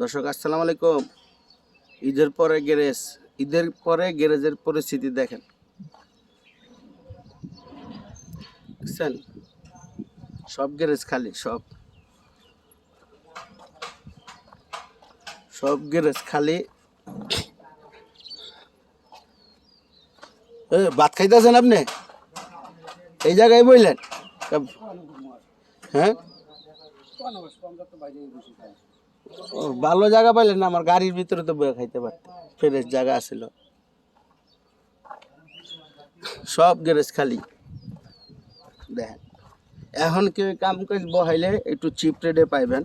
দর্শক আসসালামু আলাইকুম। ঈদের পরে গ্যারেজের পরিস্থিতি দেখেন, বুঝছেন? সব গ্যারেজ খালি, সব গ্যারেজ খালি। ভাত খাইতেছেন আপনি? এই জায়গায় বললেন? হ্যাঁ, ও ভালো জায়গা পাইলেন না? আমার গাড়ির ভিতরে তো বয়ে খাইতে পারতেন, ফ্রেশ জায়গা আছিল। সব গ্যারেজ খালি দেখেন। এখন কেউ কাম কাজ বহাইলে একটু চিপ রেটে পাইবেন,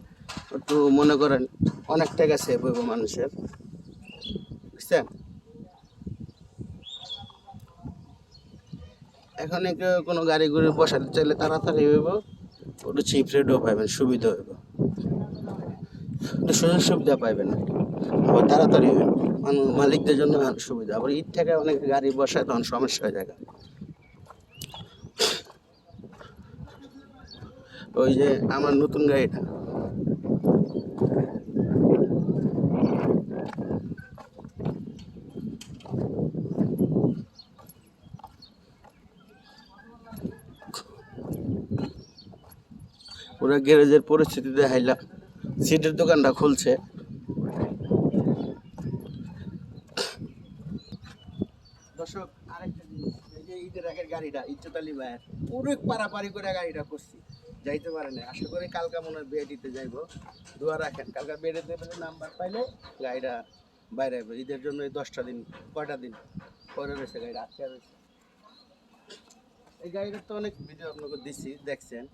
একটু মনে করেন অনেক টাকা সেভ হইব মানুষের, বুঝছেন? এখন কেউ কোনো গাড়ি গুড়ি বসাতে চাইলে তাড়াতাড়ি হইব, একটু চিপ রেটও পাইবেন, সুবিধা হইব, একটু সুযোগ সুবিধা পাইবেন, আবার তাড়াতাড়ি হইব। মালিকদের জন্য সুবিধা। আবার ঈদ থেকে অনেক গাড়ি বসায়, তখন সমস্যা হয়ে যায়। ওই যে আমার নতুন গাড়িটা, পুরো গ্যারেজের পরিস্থিতি দেখাইলাম। সিটের দোকানটা খুলছে। দর্শক আরেকটা জিনিস, এই যে ঈদের আগের গাড়িটা ইজ্জতালি ভাইয়ের পুরো পারাপারি করে গাড়িটা করছি, যাইতে পারে না। আশা করি কালকা মনে হয় বিয়ে দিতে যাইবো, দোয়া রাখেন। কালকা বিয়ে দিতে নাম্বার পাইলে গাড়িটা বাইরে আসবে। ঈদের জন্য এই 10টা দিন, কয়টা দিন পরে রয়েছে গাড়িটা, আটকে রয়েছে। এই গাড়িটার তো অনেক ভিডিও আপনাকে দিচ্ছি, দেখছেন।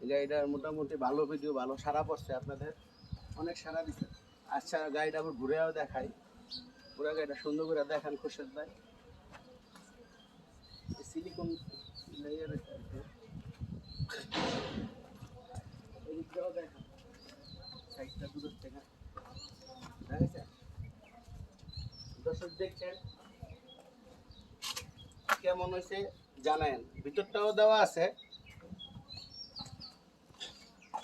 এই গাড়িটার মোটামুটি ভালো ভিডিও, ভালো সারা পড়ছে, আপনাদের অনেক সারা দিচ্ছে। আচ্ছা, গাড়িটা আবার ঘুরেও দেখাই, পুরো গাড়িটা সুন্দর করে দেখান খুশির ভাই। সিলিকন লেয়ার দেখান, সাইডটা দূর থেকে দেখেছে। দর্শক দেখছেন কেমন হয়েছে জানেন, ভিতরটাও দেওয়া আছে।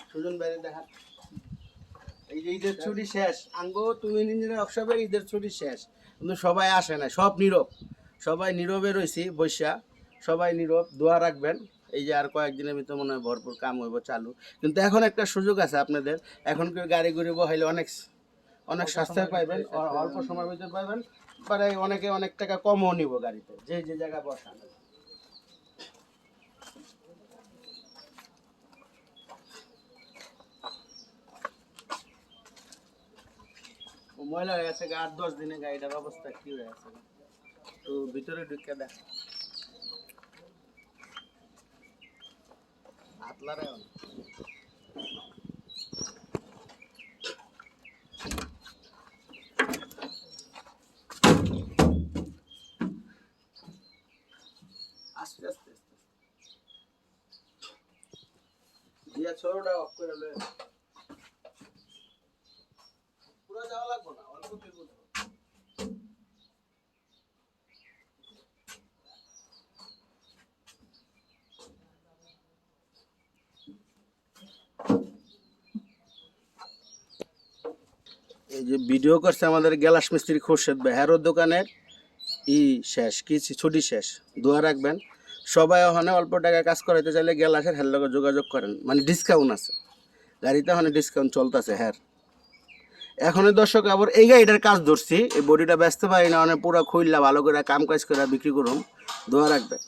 সুজন বাইরে দেখান। এই যে ঈদের ছুটি শেষ, আঙ্গো তুমি ইঞ্জিনিয়ার ওয়ার্কশপে ঈদের ছুটি শেষ, কিন্তু সবাই আসে না, সব নীরব। সবাই নীরবে রয়েছি বৈশা, সবাই নীরব, দোয়া রাখবেন। এই যে আর কয়েকদিনের ভিতরে মনে হয় ভরপুর কাম হইব চালু। কিন্তু এখন একটা সুযোগ আছে আপনাদের, এখন কেউ গাড়ি গুড়ি বহাইলে অনেক অনেক সাশ্রয় পাইবেন, অল্প সময়ের ভিতরে পাইবেন। পরে অনেকে অনেক টাকা কমও নিব গাড়িতে, যে যে জায়গায় বসান। ময়লা হয়ে গেছে, 8-10 দিনে গাড়িটার অবস্থা কি হয়ে আছে, তো ভিতরে ঢুকে দেখ। আতলারে আস্তে আস্তে দিয়া ছোটটা অফ করে লয়ে পুরো যাওয়া লাগবে না, অল্প তেল বুঝবো। এই যে ভিডিও করছে আমাদের গ্যালাস মিস্ত্রি খোরশেদ ভাই, হেরোর দোকানের শেষ, কি ছুটি শেষ, দোয়া রাখবেন। সবাই ওখানে অল্প টাকায় কাজ করাইতে চাইলে গ্যালাসের হের লগে যোগাযোগ করেন, মানে ডিসকাউন্ট আছে গাড়িতে, ওখানে ডিসকাউন্ট চলতেছে। হ্যাঁ, এখন দর্শক আবার এই গাড়িটার কাজ ধরছি, এই বডিটা ব্যস্ত পারি না, মানে পুরো খুললা ভালো করে কাম কাজ করে বিক্রি করুন, দোয়া রাখবেন।